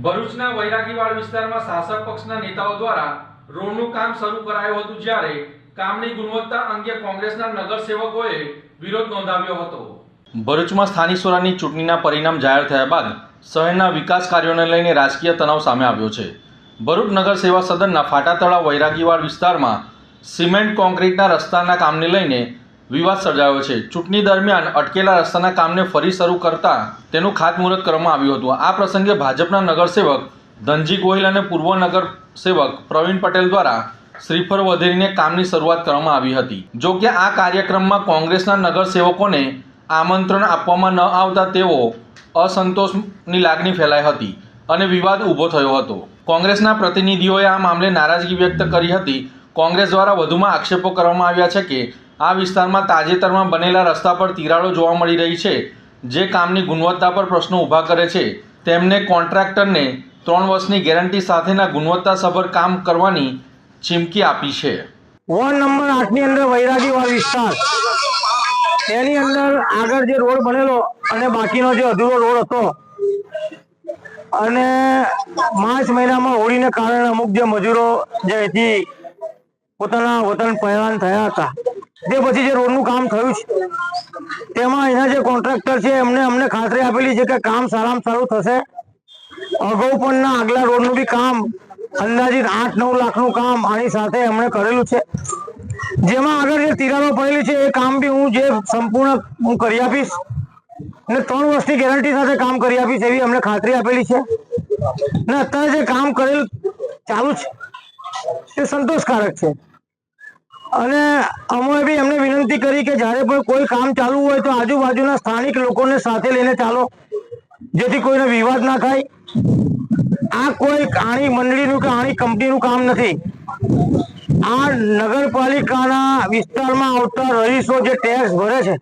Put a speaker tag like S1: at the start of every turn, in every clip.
S1: ભરૂચના વૈરાગીવાડ વિસ્તારમાં શાસક પક્ષના નેતાઓ દ્વારા રોડનું કામ શરૂ કરાયું હતું, જ્યારે કામની ગુણવત્તા અંગે કોંગ્રેસના નગરસેવકોએ વિરોધ નોંધાવ્યો હતો। ભરૂચમાં સ્થાનિક સ્વરાજની ચૂંટણીના પરિણામ જાહેર થયા બાદ શહેરના વિકાસ કાર્યોને લઈને રાજકીય તણાવ સામે આવ્યો છે। ભરૂચ નગર સેવા સદનના ફાટાતળા વૈરાગીવાડ વિસ્તારમાં સિમેન્ટ કોન્ક્રીટના રસ્તાના કામને લઈને વિવાદ સર્જાયો છે। ચૂંટણી દરમિયાન અટકેલા રસ્તાના કામને ફરી શરૂ કરતા તેનું ખાતમુહૂર્ત કરવામાં આવ્યું હતું। આ પ્રસંગે ભાજપના નગરસેવક ધનજી ગોહિલ અને પૂર્વ નગરસેવક પ્રવીણ પટેલ દ્વારા શ્રીફળ વધેરીને કામની શરૂઆત કરવામાં આવી હતી। જો કે આ કાર્યક્રમમાં કોંગ્રેસના નગરસેવકોને આમંત્રણ આપવામાં ન આવતા તેઓ અસંતોષની લાગણી ફેલાઈ હતી અને વિવાદ ઊભો થયો હતો। કોંગ્રેસના પ્રતિનિધિઓએ આ મામલે નારાજગી વ્યક્ત કરી હતી। કોંગ્રેસ દ્વારા વધુમાં આક્ષેપો કરવામાં આવ્યા છે કે આ વિસ્તારમાં તાજેતરમાં બનેલા રસ્તા પર તિરાડો જોવા મળી રહી છે, જે કામની ગુણવત્તા પર પ્રશ્નો ઊભા કરે છે। તેમને કોન્ટ્રાક્ટરને 3 વર્ષની ગેરંટી સાથેના ગુણવત્તાસભર કામ કરવાની ચીમકી આપી છે।
S2: વોર્ડ નંબર 8 ની અંદર વૈરાગીવાડ વિસ્તાર, તેની અંદર આગળ જે રોડ બનેલો અને બાકીનો જે અધૂરો રોડ હતો અને માર્ચ મહિનામાં હોળીને કારણે અમુક જે મજૂરો જે અહીંથી પોતાના વતન પહેરાન થયા હતા, તે પછી જે રોડનું કામ થયું છે તેમાં અહીંના જે કોન્ટ્રાક્ટર છે એમને અમને ખાતરી આપેલી છે કે કામ સારામાં સારું થશે। અગાઉ પણ આગલા રોડનું બી કામ અંદાજિત 8-9 લાખનું કામ આની સાથે એમણે કરેલું છે, જેમાં આગળ જે તિરાડો પડેલી છે એ કામ બી હું જે સંપૂર્ણ હું કરી આપીશ ને 3 વર્ષની ગેરંટી સાથે કામ કરી આપીશ એવી અમને ખાતરી આપેલી છે। ને અત્યારે જે કામ કરેલું ચાલુ છે તે સંતોષકારક છે અને અમે બી એમને વિનંતી કરી કે જ્યારે પણ કોઈ કામ ચાલુ હોય તો આજુબાજુના સ્થાનિક લોકોને સાથે લઈને ચાલો, જેથી કોઈને વિવાદ ના થાય। આ કોઈ આણી મંડળીનું કે આણી કંપનીનું કામ નથી। આ નગરપાલિકાના વિસ્તારમાં આવતા રહીશો જે ટેક્સ ભરે છે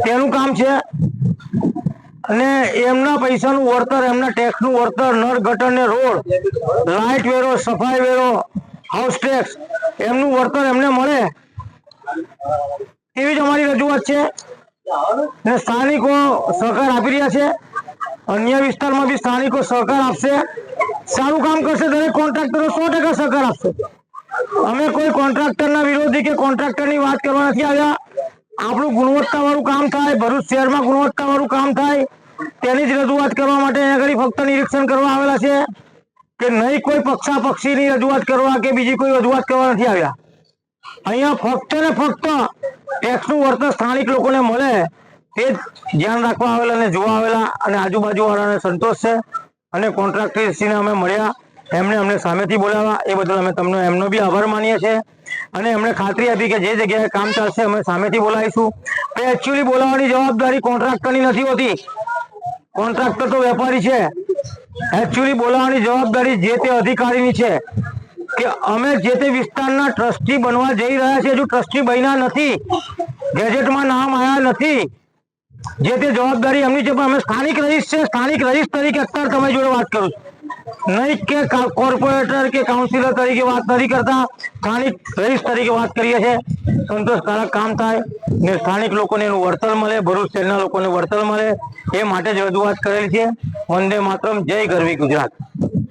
S2: તેનું કામ છે અને એમના પૈસાનું વળતર, એમના ટેક્સનું વળતર, નળ ગટર ને રોડ, લાઇટ વેરો, સફાઈ વેરો, હાઉસ ટેક્સ, એમનું વળતર એમને મળે એવી જ અમારી રજૂઆત છે ને સ્થાનિકો સહકાર આપી રહ્યા છે। અન્ય વિસ્તારમાં બી સ્થાનિકો સહકાર આપશે, સારું કામ કરશે। દરેક કોન્ટ્રાક્ટરો 100% સહકાર આપશે। અમે કોઈ કોન્ટ્રાક્ટરના વિરોધી કે કોન્ટ્રાક્ટરની વાત કરવા નથી આવ્યા। આપણું ગુણવત્તાવાળું કામ થાય, ભરૂચ શહેરમાં ગુણવત્તાવાળું કામ થાય તેની જ રજૂઆત કરવા માટે અહીંયા આગળ ફક્ત નિરીક્ષણ કરવા આવેલા છે કે નહીં કોઈ પક્ષાપક્ષીની રજૂઆત કરવા કે બીજી કોઈ રજૂઆત કરવા નથી આવ્યા। અહીંયા ફક્ત ને ફક્ત ટેક્સનું વળતર સ્થાનિક લોકોને મળે તે જ ધ્યાન રાખવા આવેલા અને જોવા આવેલા અને આજુબાજુવાળાને સંતોષ છે અને કોન્ટ્રાક્ટરશ્રીને અમે મળ્યા, એમને અમને સામેથી બોલાવ્યા, એ બદલ અમે તમને એમનો બી આભાર માનીએ છીએ અને એમને ખાતરી આપી કે જે જગ્યાએ કામ ચાલશે અમે સામેથી બોલાવીશું। પણ એકચ્યુઅલી બોલાવવાની જવાબદારી કોન્ટ્રાક્ટરની નથી હોતી, કોન્ટ્રાક્ટર તો વેપારી છે। એકચ્યુઅલી બોલાવવાની જવાબદારી જે તે અધિકારીની છે કે અમે જે તે વિસ્તારના ટ્રસ્ટી બનવા જઈ રહ્યા છીએ, હજુ ટ્રસ્ટી બન્યા નથી, ગેજેટમાં નામ આવ્યા નથી, જે તે જવાબદારી એમની છે। પણ અમે સ્થાનિક રહીશ છે, સ્થાનિક રહીશ તરીકે અત્યારે તમે જોડે વાત કરું છું, નહીં કે કોર્પોરેટર કે કાઉન્સિલર તરીકે વાત નથી કરતા, સ્થાનિક રહીશ તરીકે વાત કરીએ છીએ। સંતોષકારક કામ થાય ને સ્થાનિક લોકોને એનું વળતર મળે, ભરૂચ શહેરના લોકોને વળતર મળે એ માટે જ રજૂઆત કરેલી છે। વંદે માતરમ, જય ગરવી ગુજરાત।